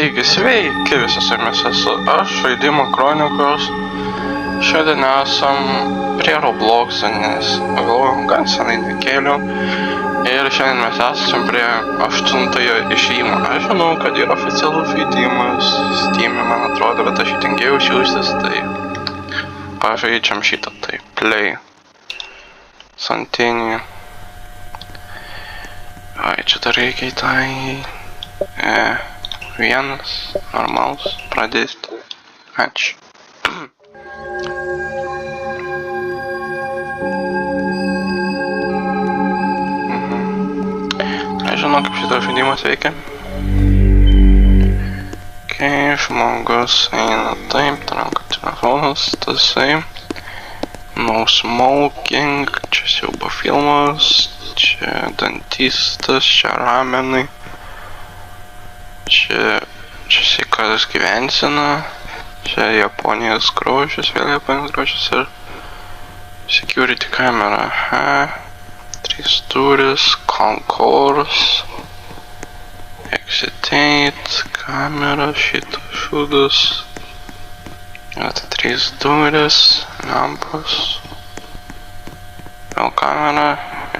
Taigi sveiki visi, su jumis esu aš, Žaidimo Kronikos. Šiandien esam prie Roblox'o, nes pagalvojom, gan senai nekėliau. Ir šiandien mes esam prie 8-ojo išėjimo. Aš žinau, kad yra oficialus žaidimas Steam'e, man atrodo, bet aš jį tingėjau siųstis, tai pažaidžiam šitą, tai play. Santinį. Ai, čia dar reikia į tai... vienas, normalus, pradėti. Ačiū. Nežinau, kaip šitas žaidimas veikia. Kai žmogus eina taip, tranko telefonas, tasai. No smoking, čia siaubo filmas, čia dantistas, čia ramenai. Čia sveikatos gyvensena, čia Japonijos grožis, vėl Japonijos grožis ir security kamera, 3 durys, concourse, exitate, kamera, šitas šūdas, tai 3 durys, lampos, vėl kamera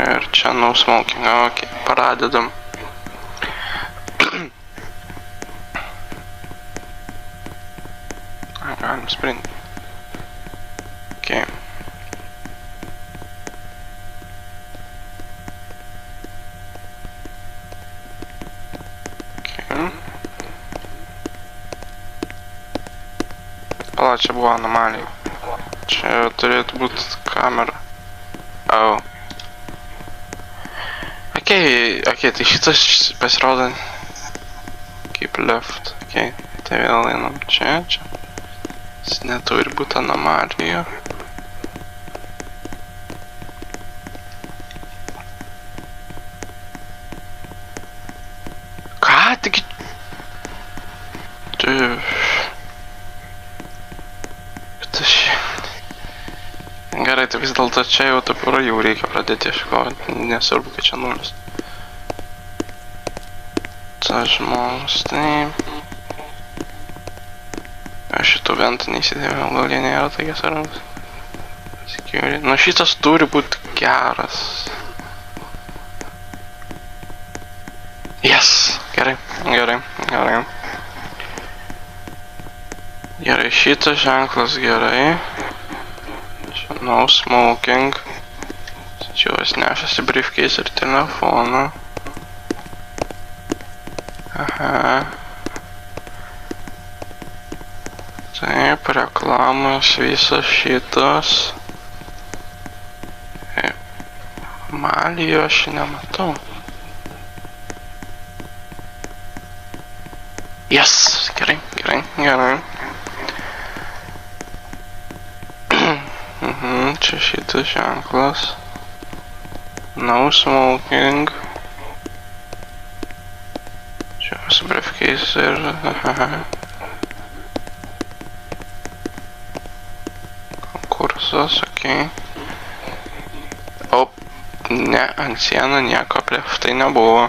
ir čia no smoking, ok, pradedam. Galim sprint. Ok. Pala, čia buvo anomalija. Čia turėtų būti kamera. Oh. Ok, tai šitas pasirodo kaip left. Ok, tai vėl einam čia. Jis neturi būti anomalijų. Ką? Tik... Gerai, tai vis dėlto čia jau taip yra, jau reikia pradėti ieškoti, nesvarbu, kad čia nulis. Tas žmogus, taip... Aš šitų ventų neįsidėmiau, gal jie nėra tokie svarbus. Security. Nu šitas turi būti geras. Yes! Gerai. Gerai, šitas ženklas gerai. Čia no smoking. Čia jis nešasi briefcase ir telefoną. Aha. Taip, reklamos visas šitas. Malijų aš nematau. Yes! Gerai. Čia šitas ženklas. No smoking. Čia su briefcase ir... Kursas, ok. O, ne, ant sienų nieko prieš tai nebuvo.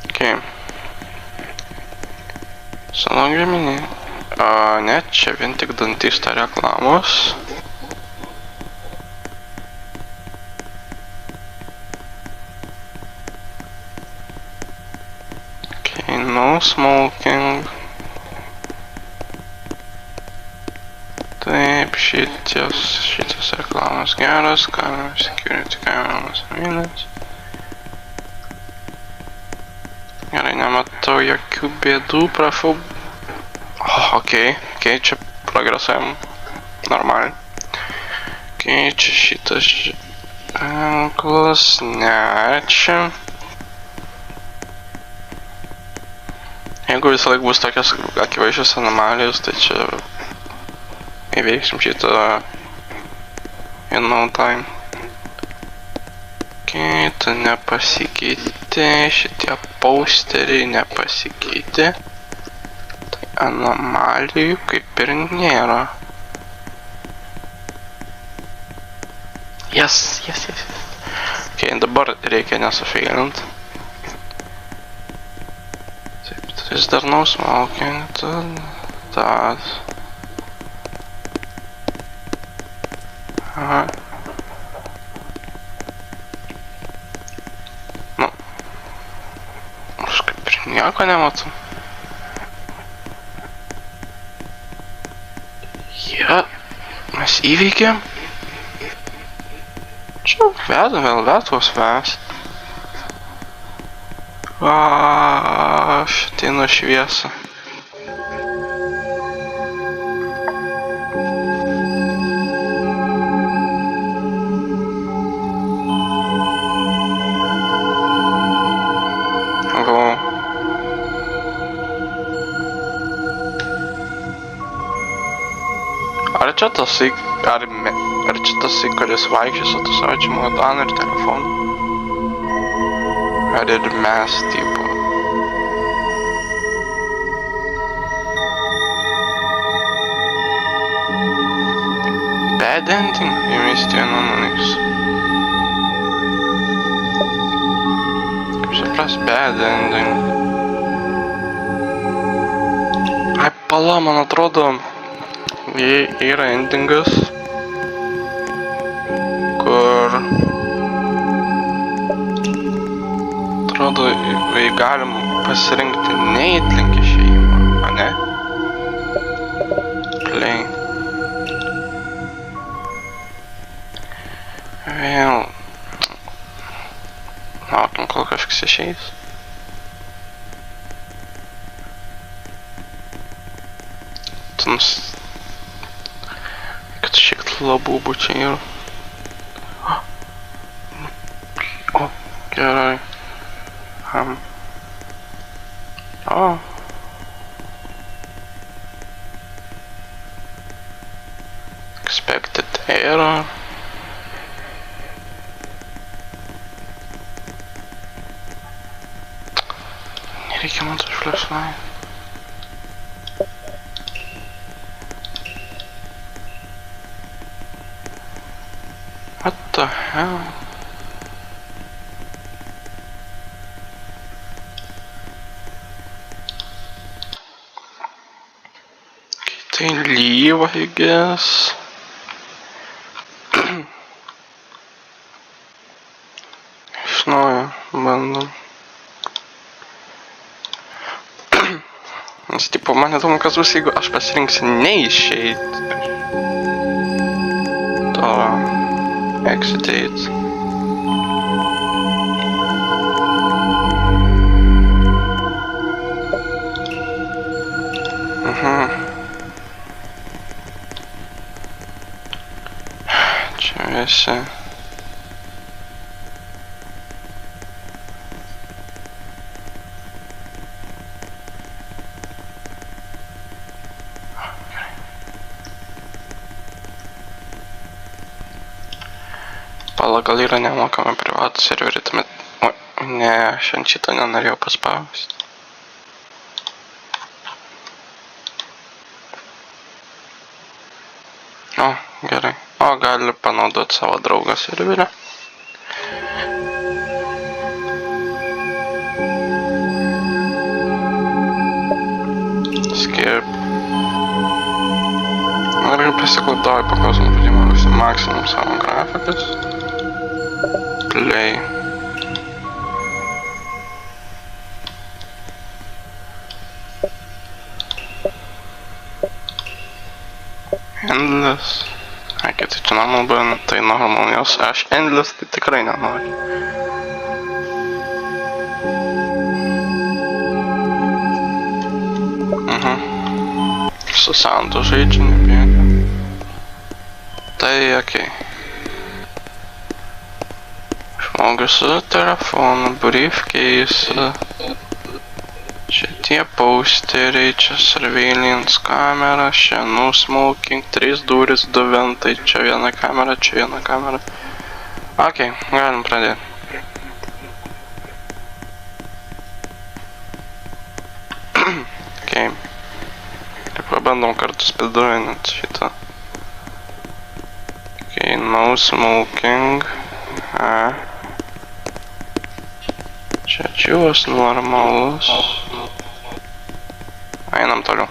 Ok. Salon gaminį. Ne, čia vien tik dantisto reklamos. No smoking. Taip, šitas reklamos geras, kamera, security kameras minus. Gerai, nematau jokių bėdų, prašau. Ok, čia progresuojam normaliai. Ok, čia šitas ženklas, ne, čia. Jeigu visą laik bus tokios akivaizdžios anomalijos, tai čia įveiksim šitą in no time. Ok, tai nepasikeitė, šitie posteriai nepasikeitė. Tai anomalijų kaip ir nėra. Yes. Ok, dabar reikia nesufeilint. Taip, vis dar no smoking, tad. Aha. Nu. Aš kaip ir nieko nematau. Mes įveikėm. Čia vedam vėl vietos mes. Aš ateinu šviesą. Ar čia tasai, ar čia tasai, kuris vaikščia su tu savo čemodanu ir telefonu? Ar ir mes, tipo? Bad ending? You missed your numbers. Kaip supras, bad ending. Ai, pala, man atrodo, yra endingas, kur atrodo, galim pasirinkti neįtlink išėjimą, a ne? Play. Vėl. Laukim, kol kažkas išeis. Kad šiek tiek labubų čia yra. O, gerai. O. Expected error. Nereikia man to flashlight. What the hell? Okay, they leave, I guess. Iš naujo bandom. Nes, tipo, man įdomu, kas bus, jeigu aš pasirinksiu neišeit. To exitate. Čia visi. Pala, gal yra nemokami privatų serveriai, tuomet... O, ne, šiandien šitą nenorėjau paspausti. O, gerai. O, gali panaudoti savo draugą serverį. Skip. Ir prisiklaudoju paklausom padėjimą visi maksimum savo grafikas. Play. Endless. Ai, tai čia normal buvo, tai normal, jos aš endless tai tikrai nenoriu. Su soundu žaidžiu, nebėga. Tai okei. Žmogus su telefonu, briefcase. Čia tie posteriai, čia surveillance kamera, čia no smoking, 3 durys, 2 ventai, čia viena kamera, čia viena kamera. Okei, galim pradėti. Okei. Ir pabandom kartu speedruinant šitą. Okay, no smoking. Čia čiūvas normalus. Einam toliau.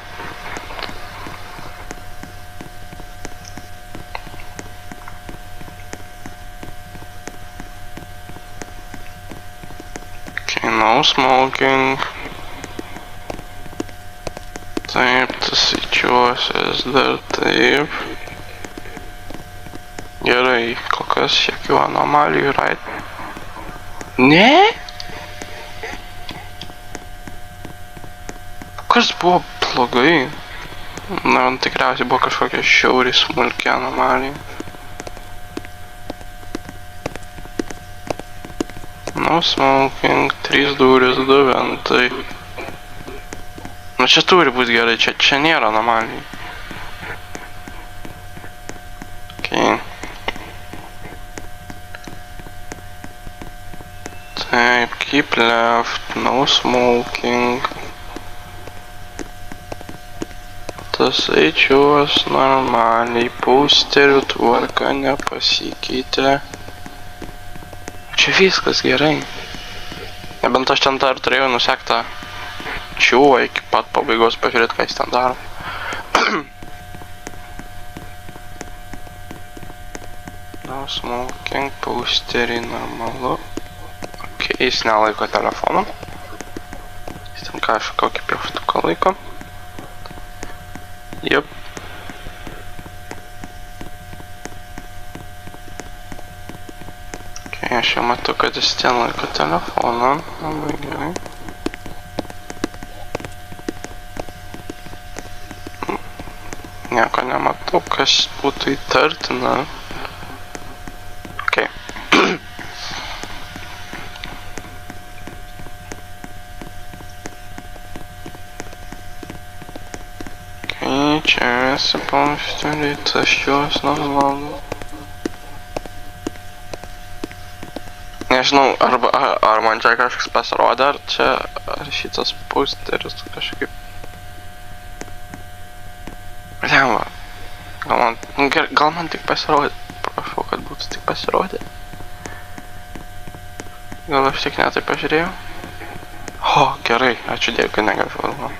Okay, no smoking. Taip, tas įčiuosias dar taip. Gerai, kol kas jokių anomalijų, right? Ne? Kas buvo blogai? Na, tikriausiai buvo kažkokia šiauriai smulki anomalija. No smoking, 3 durys, 2 ventai. Nu čia turi būti gerai, čia nėra anomalijų. Okay. Taip, keep left, no smoking. Tas eičiuos normaliai, posterių tvarka nepasikeitė. Čia viskas gerai. Nebent aš ten dar turėjau nusektą čiūvą iki pat pabaigos pažiūrėti, ką jis ten daro. No smoking, posteriai normalu. Ok, jis nelaiko telefoną. Jis ten kažkokį pieštuką laiko. Jep. Ok, aš jau matau, kad jis ten laiko telefoną. Labai gerai. Nieko nematau, kas būtų įtartina. Ok. Čia visi posteriai, tas šios normalu. Nežinau, ar man čia kažkas pasirodė, ar šitas posteris kažkaip... Lemva. Gal man tik pasirodė. Prašau, kad būtų tik pasirodė. Gal aš tik netai pažiūrėjau? O, gerai, ačiū Dievui, kad negaliu.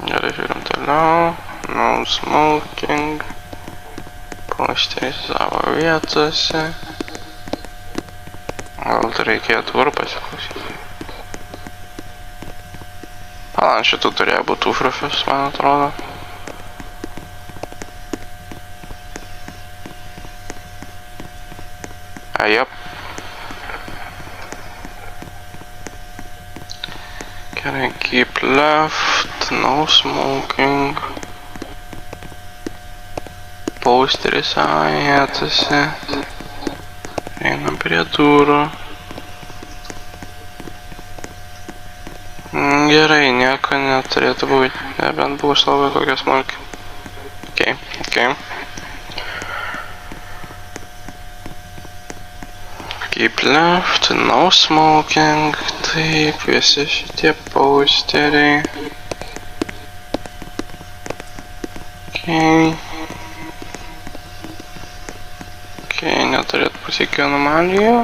Gerai, žiūrim toliau. No smoking. Posteriai savo vietose. Gal reikėtų ir pasiklausyti. Ant šitų turėjo būti užrašas, man atrodo. Jep. Gerai, keep left, no smoking. Posteris savo vietose. Einam prie durų. Gerai, nieko neturėtų būti, nebent bus labai kokia smulki. Ok. Keep left, no smoking. Taip, visi šitie posteriai. Ok, neturėtų būti jokių anomalijų.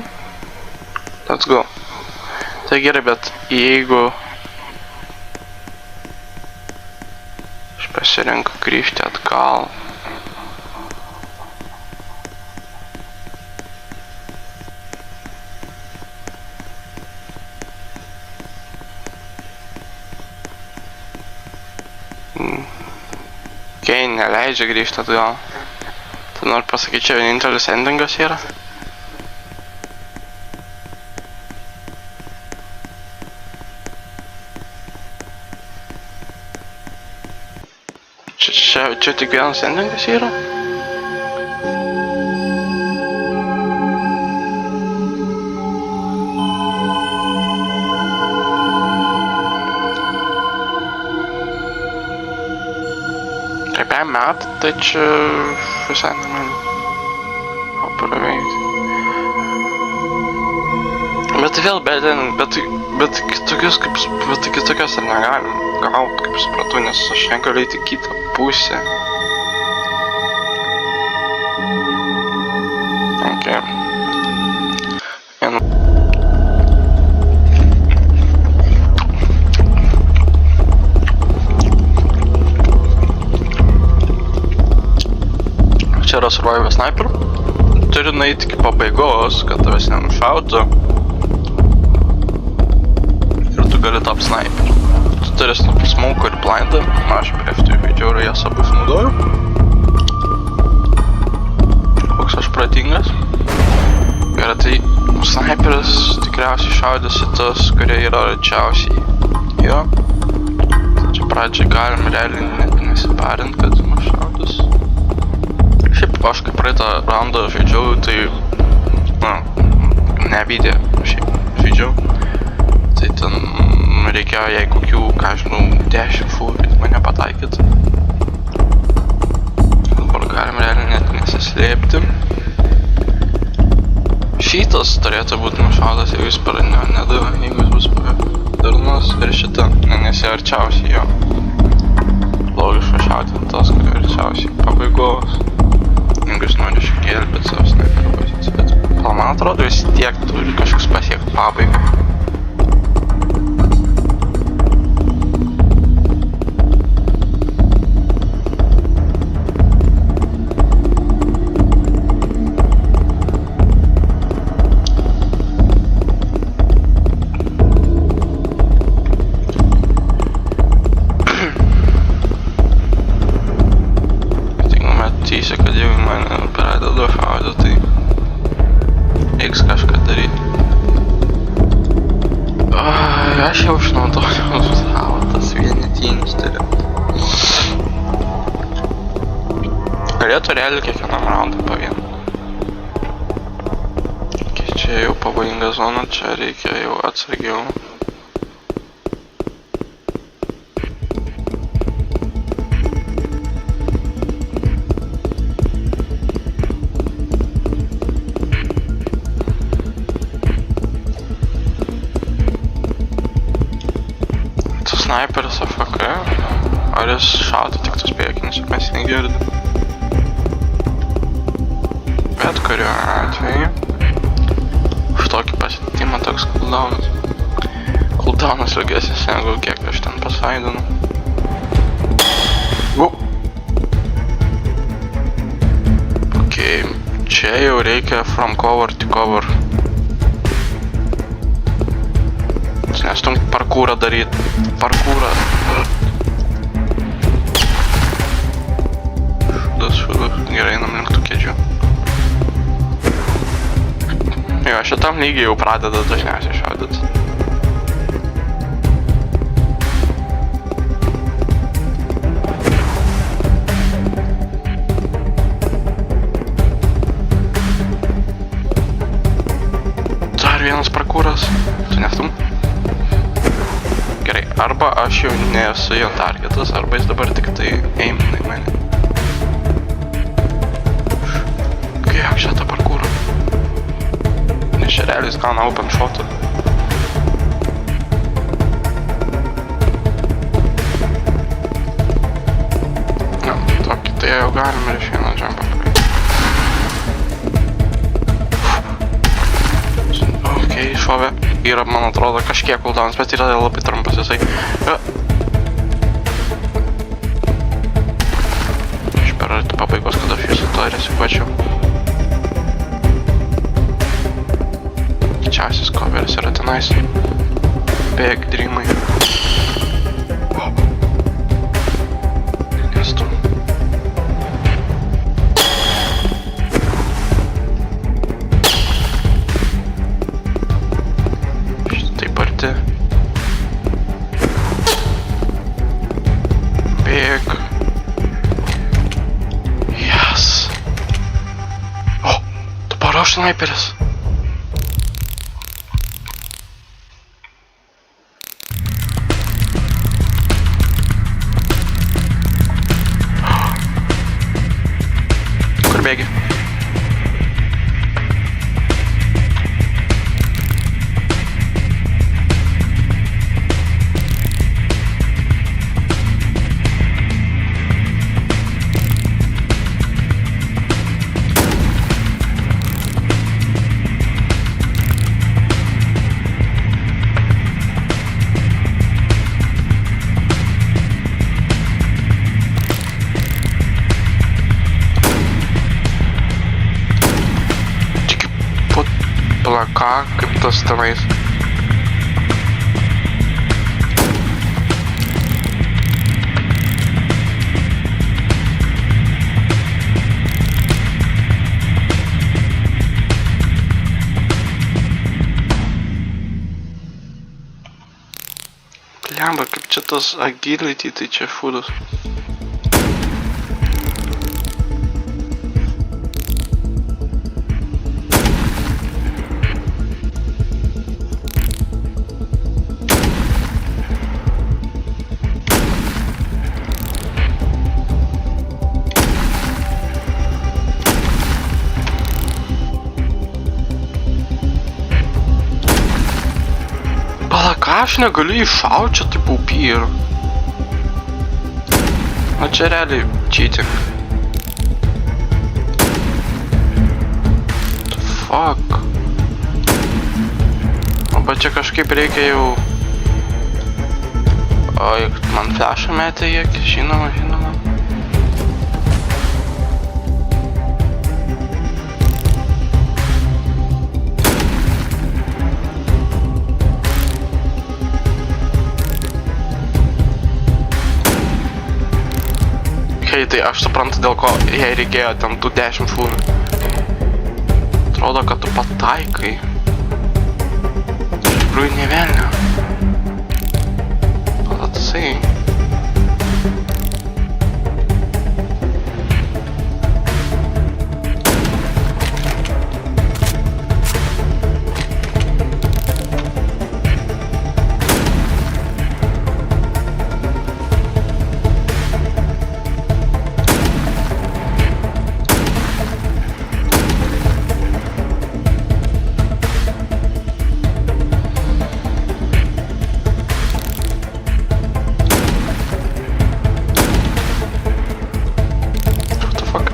Let's go. Tai gerai, bet jeigu pasirenku grįžti atgal. Ok, neleidžia grįžti atgal. Tai noriu pasakyti, čia vienintelis endingas yra. Čia tik vienas endingas yra? Kaip jam metų, tai čia visai normaliai. Papraveikti. Bet vėl, bet kitokios ar negalim gauti, kaip supratau, nes aš negaliu į kitą pusę. prie... Čia yra survival sniper. Turi nueiti iki pabaigos, kad tavęs nenušautų. Ir tu gali tapt sniperiu. Tu turi smoke ir blindą. Aš prie FTV žiauriai jas abu naudoju. Koks aš pratingas. Ir tai sniperis tikriausiai šaudėsi tas, kurie yra arčiausiai. Jo. Čia pradžiai galim realiai net nesiparint, kad nušaudus. Šiaip aš kaip praeitą raundą žaidžiau, tai, nebydė, šiaip žaidžiau. Tai ten reikėjo jai kokių, ką žinau, 10 šūvių, kad mane pataikyt. Dabar galim realiai net nesislėpti. Šitas turėtų būti nušautas, jeigu jis per nedavė, jeigu jis bus per darnus ir šitą, nes jie arčiausiai jo. Logiška šauti tas, kurie arčiausiai pabaigos. Jeigu jis nori išgelbėti savo sniperio poziciją, bet man atrodo vis tiek turi kažkoks pasiekti pabaigą. Kad jau mane pradeda šaudyti, tai reiks kažką daryti. Aš jau išnaudoju savo tas vienetinis talentas. Galėtų realiai kiekvienam raundui po vieną. Čia jau pavojinga zona, čia reikia jau atsargiau. Sniperis AFK, ar jis šaudo tik tos priekinius, mes negirdim. Bet kuriuo atveju, už tokį pasitikimą toks cooldownas. Cooldownas ilgesnis negu kiek aš ten pasaidinu. Ok, čia jau reikia from cover to cover. Nes tu parkūrą daryt. Parkūrą. Šūdas. Gerai, einam link tų kėdžių. Jo, šitam lygiai jau pradeda dažniausiai šaudyt. Dar vienas parkūras. Tu nestum? Gerai, arba aš jau nesu jo targetas, arba jis dabar tik tai aimina į mane. Kiek čia tą parkūrą? Nes čia realiai jis gauna open shotą. Na, tokį tai jau galim ir iš vieną jumpą praeiti. Ok, šovė. Yra, man atrodo, kažkiek cooldownas, bet yra labai trumpas jisai. Aš per arti pabaigos, kad aš jūsų to resikuočiau. Didžiausias coveris yra tenais. Bėg, dreamai. Nestu. Bėg. Yes. O, dabar aš sniperis. Kur bėgi? Ką, kaip tas tenais? Blemba, kaip čia tas agility, tai čia fūdas. Aš negaliu iššauti, čia taip upyr. O čia realiai cheating. The fuck. O bet čia kažkaip reikia jau... Oi, man flashą metė į akis, žinoma. Tai aš suprantu, dėl ko jai reikėjo ten tų 10 šūvių. Atrodo, kad tu pataikai. Iš tikrųjų nė velnio. Palatsai.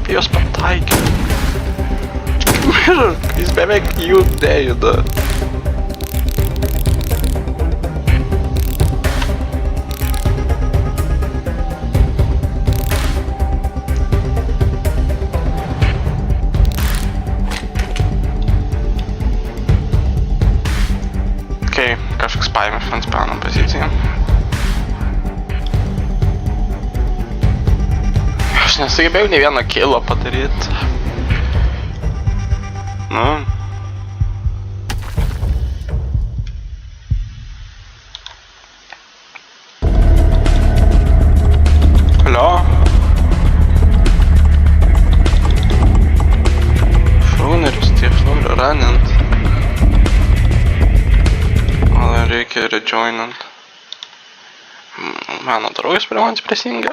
Jos pataikė. Jis beveik jų nejuda. Okei, kažkoks paėmė fanspano poziciją. Aš nesugebėjau nei vieną kilo padaryt. Nu. Alio? Šauneris, tie šaunerių ranint. Gal reikia rejoinant. Mano draugas prie manęs prisijungė.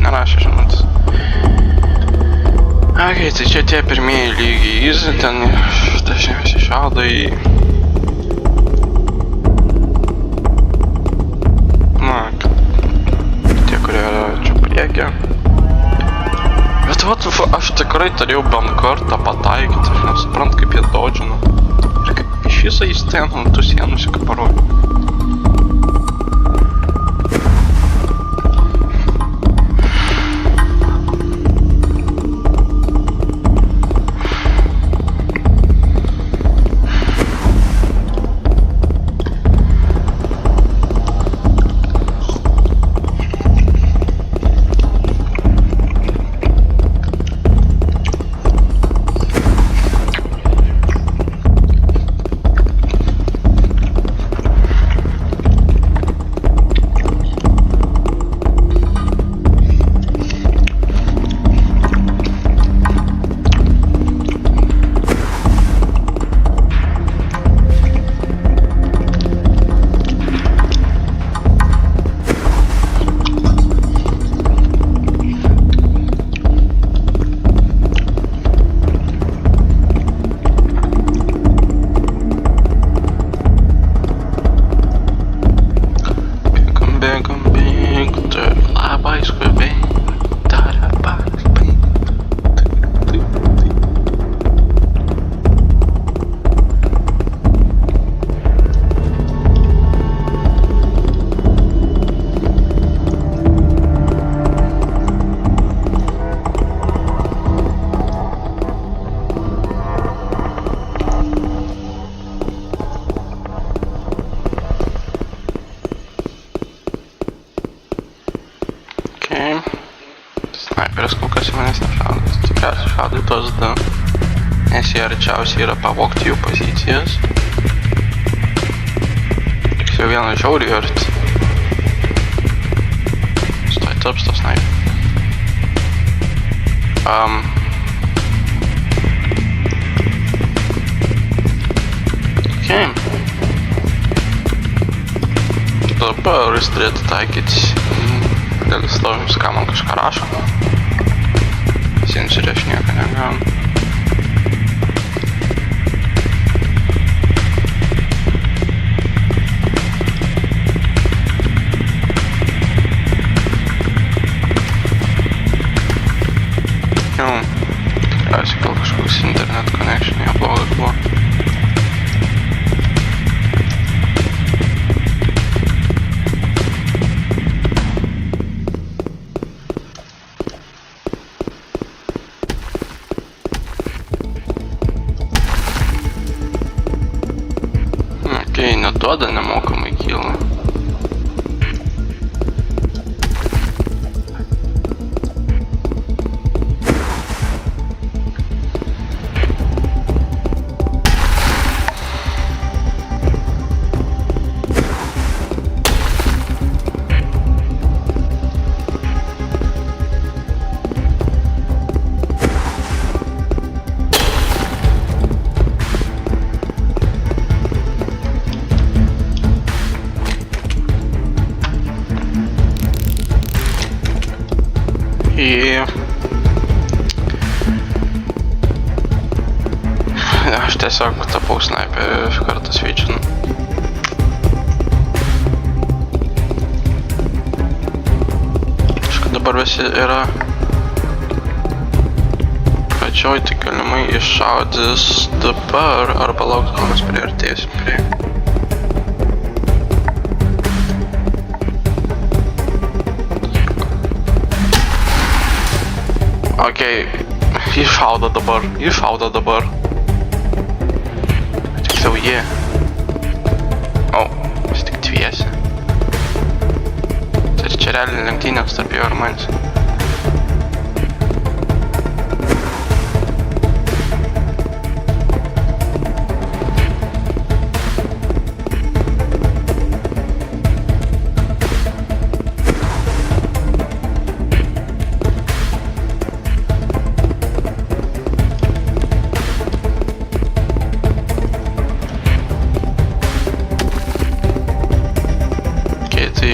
Nerašė žinutės. Okei, tai čia tie pirmieji lygiai easy, ten dažniausiai šaudo į... Na, tie, kurie yra čia priekyje. Bet vat, aš tikrai turėjau bent kartą pataikyti, aš nesuprantu, kaip jie dodžino. Ir kaip iš viso į steną ant tų sienų sikaparuoja. Okay. Sniperis kol kas į manęs nešaudo. Tikriausiai šaudo į tos du. Nes jie arčiausiai yra pavogti jų pozicijas. Tiksliau vieną žiauriai arti. Stoj tarps to sniper. Okay. Dabar jis turėtų taikyti. Dėl įstovimus, ką man kažką rašo. Sensoriai aš nieko negaunu. Jau, tikriausiai gal kažkoks internet connection, jo blogas buvo. Neduoda nemokamai kilą. Aš tiesiog tapau snaiperį iš karto sveičinu. Aišku, dabar visi yra pačioj, tai galimai iššaudys dabar arba lauks, kol mes priartėsim prie. Okei, jis šaudo dabar. Tiksliau jie. O, vis tik dviesi. Tai čia realiai lenktynės tarp jo ir manęs.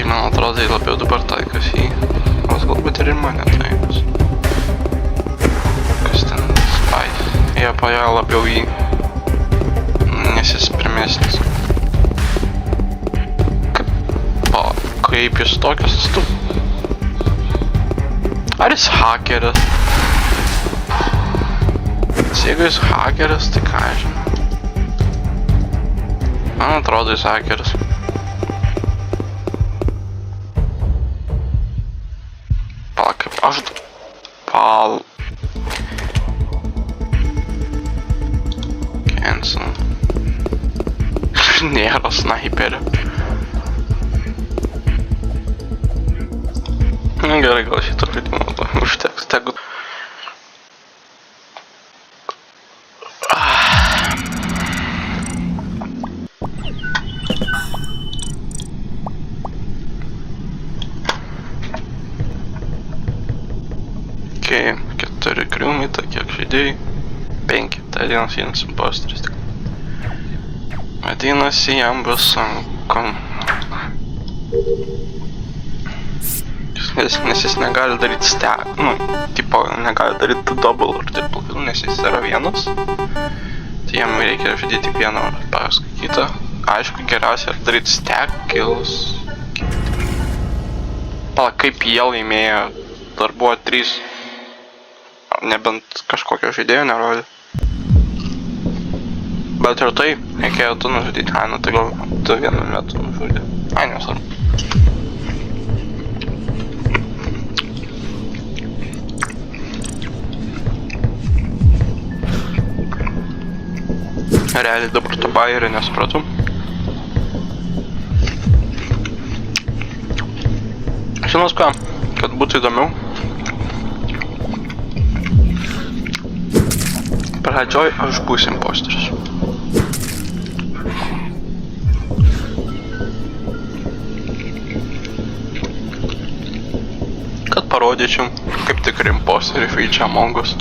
Man atrodo, jie labiau dabar taikas į... Nors galbūt ir mane taikas. Kas ten spy? Jie paėjo labiau į... Nes jis pirmesnis. Kaip jis tokias stu... Ar jis hakeris? Jeigu jis hakeris, tai ką žinau. Man atrodo, jis hakeris. Cancel. Nėra snaiperio. Gerai, gal šitą žaidimą užteks, tegu. Okay, 4 kriumita, kiek žaidėjai? 5, tai vienas imposteris tik. Vadinasi, jam bus sunku. Nes jis negali daryti stack, tipo, negali daryti double ar triple kill, nes jis yra vienas. Tai jam reikia žaidyti tik vieną ar paskui kitą. Aišku, geriausia yra daryti stack kills. Pala, kaip jie laimėjo, dar buvo 3. Nebent kažkokio žaidėjo nerodė. Bet ir tai, reikėjo tu nužudyti. Ai, nu tai gal tu vienu metu nužudė. Ai, nesvarbu. Realiai dabar tu bairį nesupratau. Žinos ką, kad būtų įdomiau. Pradžioj aš būsiu imposteris. Kad parodyčiau, kaip tikri imposteriai žaidžia Among Us.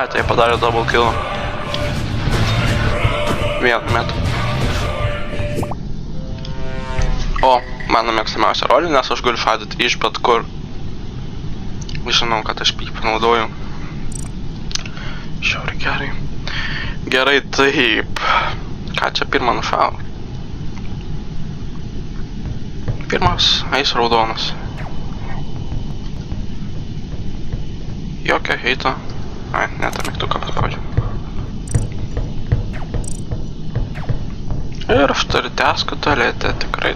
Tai padarė double kill. Vienu metu. O, mano mėgstamiausia rolė, nes aš galiu šaudyti iš bet kur. Žinau, kad aš pį panaudoju. Žiauriai gerai. Gerai, taip. Ką čia pirmą nušau? Pirmas, eis raudonas. Jokio heito. Ai, ne tą mygtuką paspaudžiu. Ir aš turiu teską tualete, tikrai.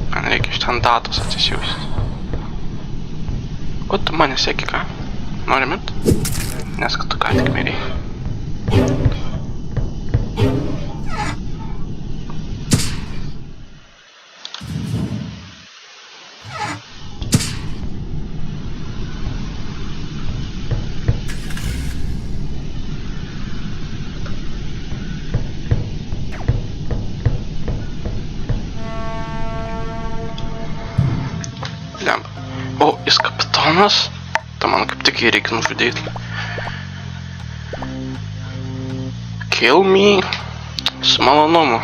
Man reikia iš ten datos atsisiųsti. O tu mane sėki ką? Nori mirt? Nes kad tu ką tik mirėjai. O, jis kapitonas? Tai man kaip tik jį reikia nužudyti. Kill me. Su malonumu.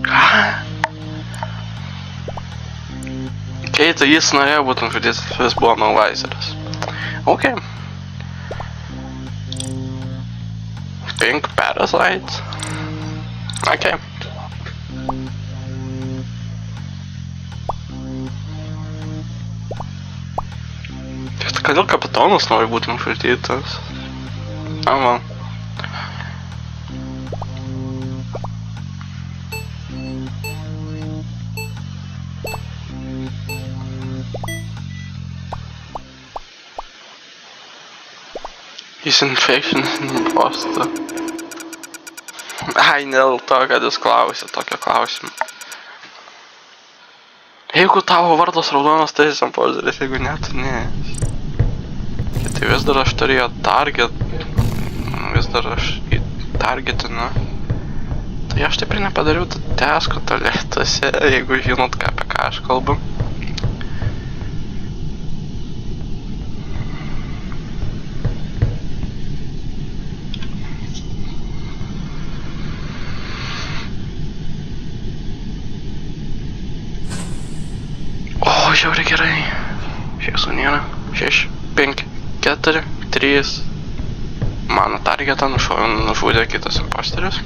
Ką? Okei, tai jis norėjo būti nužudytas, jis buvo Malvizeris. Okei. Pink Parasite. Okay. Tai kodėl kapitonas nori būti nužudytas? Man. He's infection imposter. Ai, ne dėl to, kad jis klausė tokio klausimą. Jeigu tavo vardas raudonas, tai esi imposteris, jeigu ne, tai ne. Tai vis dar aš turėjau target. Vis dar aš į targetinu. Tai aš taip ir nepadariau tesko tualetuose, jeigu žinot, apie ką aš kalbu. Žiauriai gerai. Šiesų nėra. 6, 5, 4, 3. Mano targetą nužudė kitas imposteris.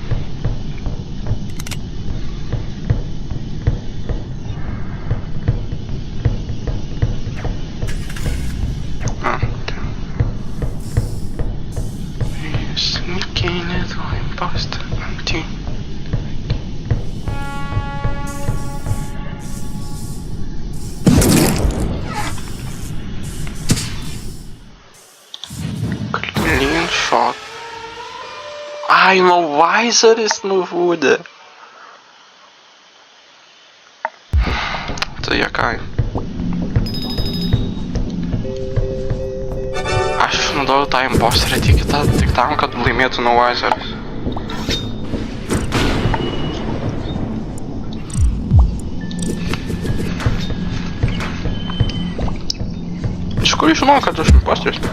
Sneaky little imposter. Shot. Ai, Malvizeris nužudė. Tai jakai. Aš išnaudojau tą imposterį tik tam, kad laimėtų Malvizeris. Iš kur žinau, kad aš imposteris?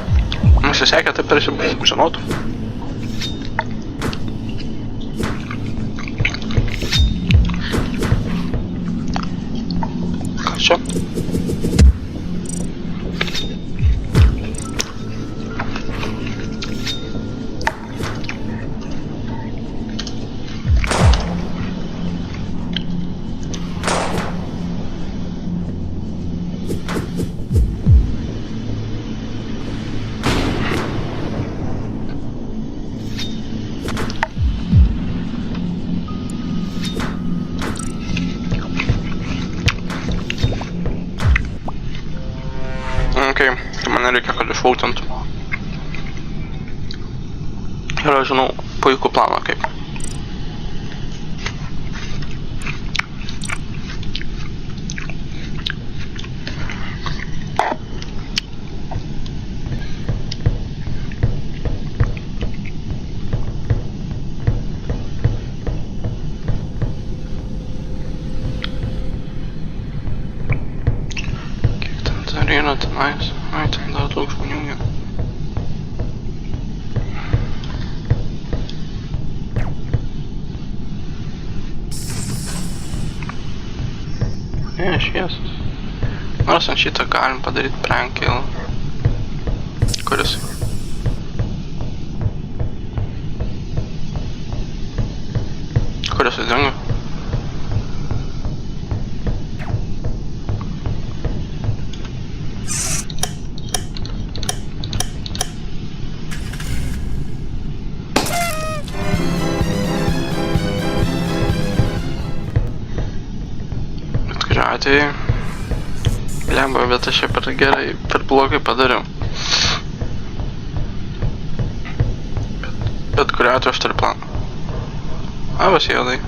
Nusisekė taip tarsi žinotų. Kas čia? būtent. Ir aš žinau puikų planą kaip. Yra tenais, ten dar daug žmonių yra. Ne, šviesas. Nors ant šitą galim padaryti prank kill. Kuris? Kuris dingo? Tai lemba, bet aš čia per gerai, per blogai padariau. Bet kuriuo atveju aš turiu planą. Labas, juodai.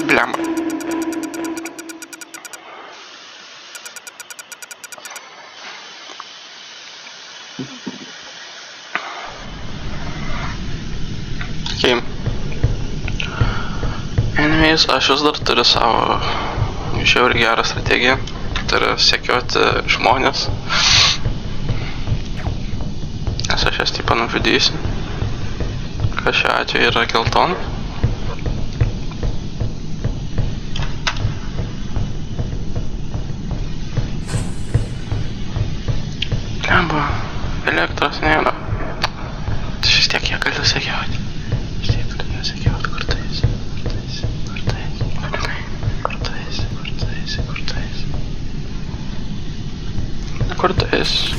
Blemba. Okay. Anyways, aš vis dar turiu savo žiauriai gerą strategiją. Tai yra sekioti žmonės. Nes aš jas tipo nužudysiu. Kas šiuo atveju yra geltona. Blemba, elektros nėra. Tai vis tiek jie galiu sekiauti. Vis tiek galiu sekiauti, kur tu esi, kur tu esi, kur tu esi, kur tu esi, kur tu esi, kur tu esi. Kur tu esi?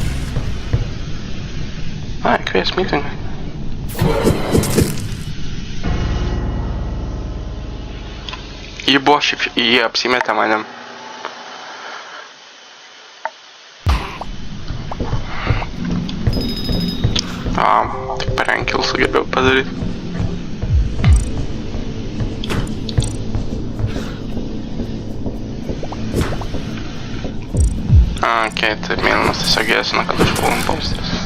Ai, kvies mitingą. Jį buvo šiaip, jie apsimetė manim. Tik prank kill sugebėjau padaryti. Okei, tai mėlynas tiesiog gesina, kad aš buvau imposteris.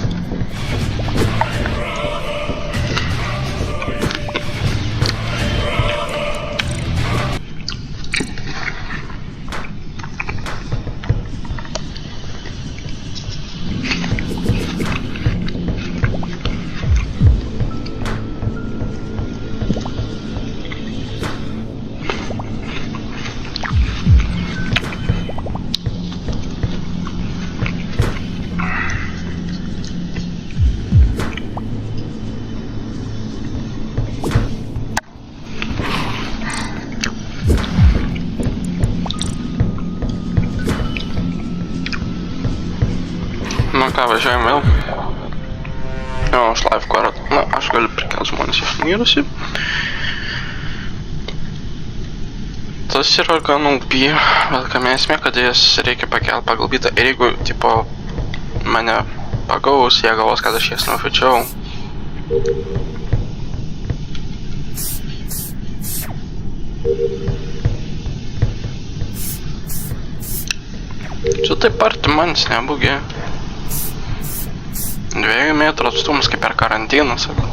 Nu ką, važiuojam vėl. Jo, aš live quad. Na, aš galiu prikelt žmonės iš mirusių. Tas yra gan OP, bet kam esmė, kad jas reikia pakelt pagal bitą. Ir jeigu, tipo, mane pagaus, jie galvos, kad aš jas nužudžiau. Čia taip arti manęs nebūgė. 2 metrų atstumas kaip per karantiną, sakau.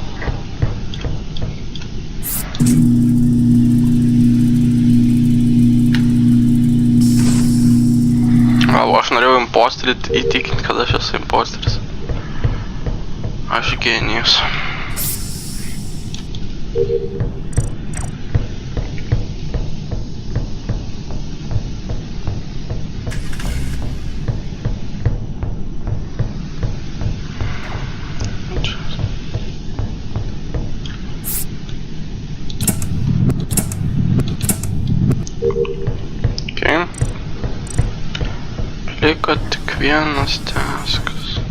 Gal aš norėjau imposterį įtikinti, kad aš esu imposteris. Aš genijus. Okay. Liko tik vienas taskas.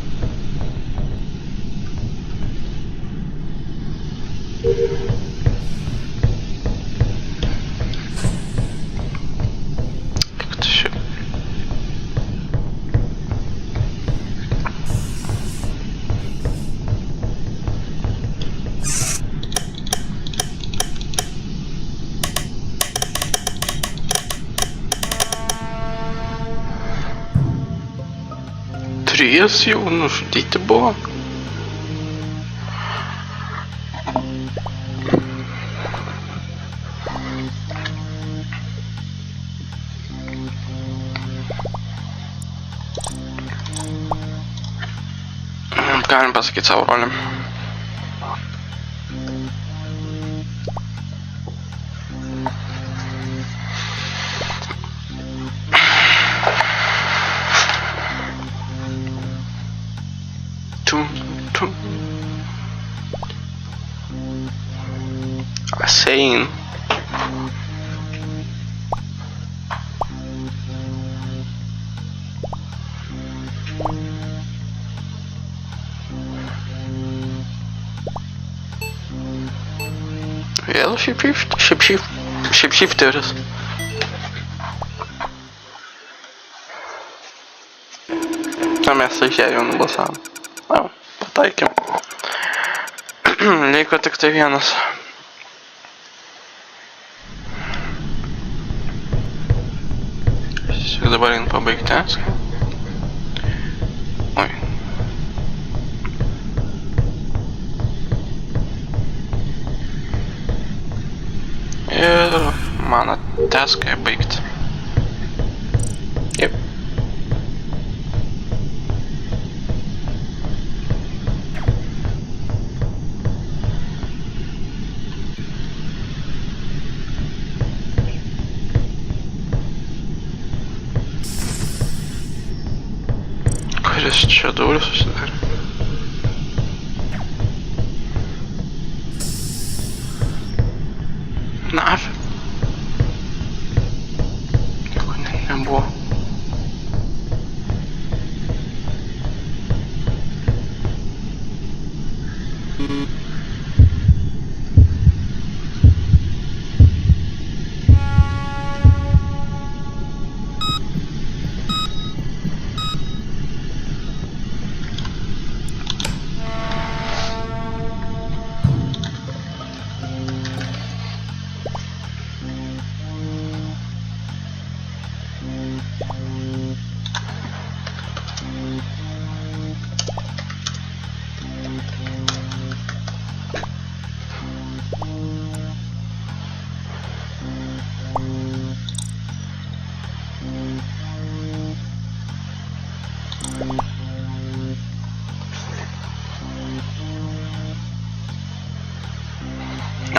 Kaip tai šiaip? Trys jau nužudyti buvo. Galim pasakyti savo rolę. Saying. Vėl shapeshifteris. Na mes aiškiai jau nubalsavom. Na, pataikėm. Liko tik tai vienas. Dabar einu pabaigti taską. Oi. Ir mano taską baigti. Jep. Kuris čia durys susidarė? Nafig. Nieko nebuvo.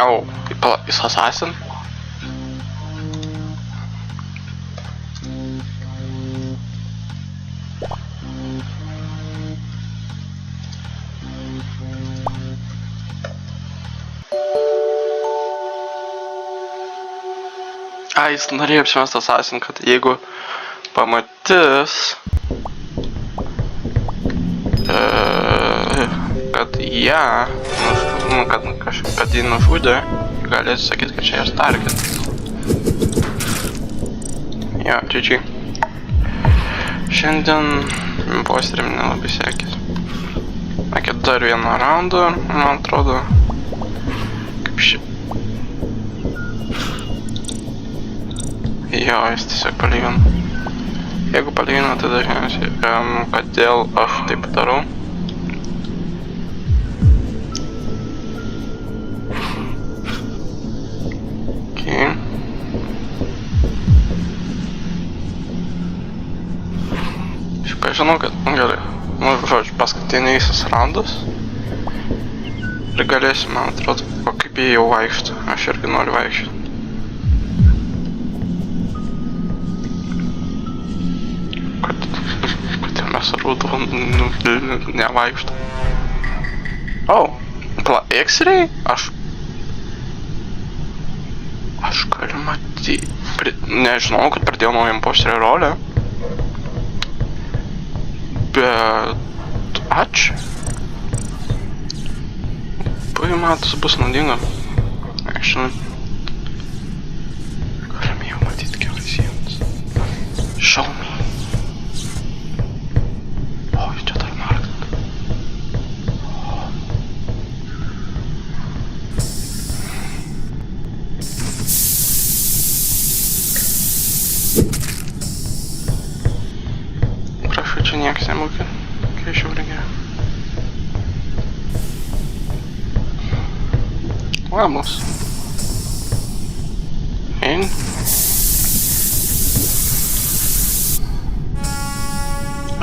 Oh, jis assassin? Jis norėjo apsimest assassin, kad jeigu pamatys, kad ją, kad jį nužudė, galės sakyti, kad čia jos targetas. Jo, GG. Šiandien imposteriam nelabai sekėsi. Sakė dar vieną raundą, man atrodo, kaip Jo, jis tiesiog palygino. Jeigu palygino, tai dažniausiai, kodėl aš taip darau. Okay. Šiaip aš žinau, kad, gerai, nu, žodžiu, paskutiniaisiais randas. Ir galėsim, man atrodo, o kaip jie jau vaikšto, aš irgi noriu vaikščioti. Kodėl mes rūdų nevaikšto? X-ray? Aš galiu matyti, nežinau, kad pradėjau naują imposterio rolę. Bet... ačiū. Matas bus naudinga. Actually. Galime jau matyti kiaurai sienas. Show me. O, čia dar marked. Prašau, čia niekas nebūkė. Kai aš jau regiau. Vamos. In.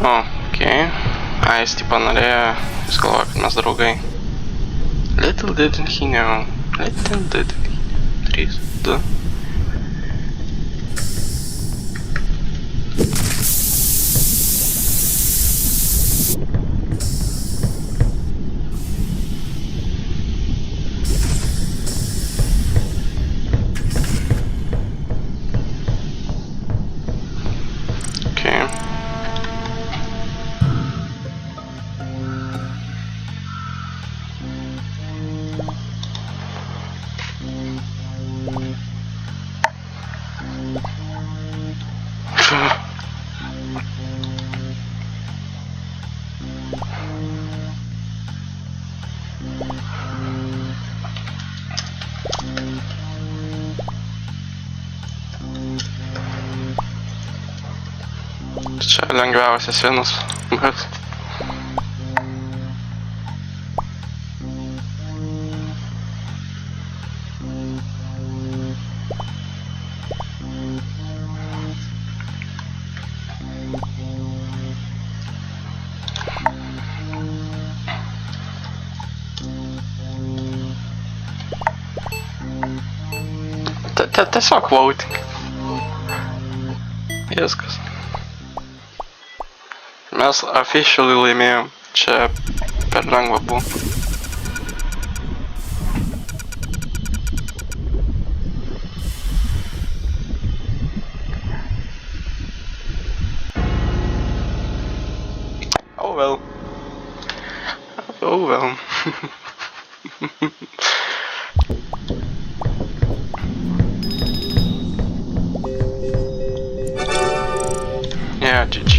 Okay. Jis tipo norėjo, jis galvoja, kad mes draugai. Little didn't he know. Little didn't he know. 3, 2. Čia lengviausias vienas, bet... Tiesiog voting. Viskas. Mes officially laimėjom. Čia per lengva buvo. Oh well. Oh well. GG.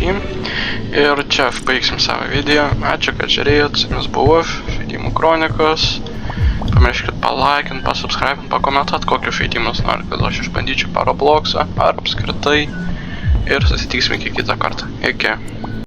Ir čia baigsim savo video. Ačiū, kad žiūrėjot. Su jumis buvau aš, Žaidimų Kronikos. Pamirškit palaikint, pasubscribint, pakomentuot, kokius žaidimus norit, kad aš išbandyčiau Robloxą ar apskritai. Ir susitiksime iki kitą kartą. Iki.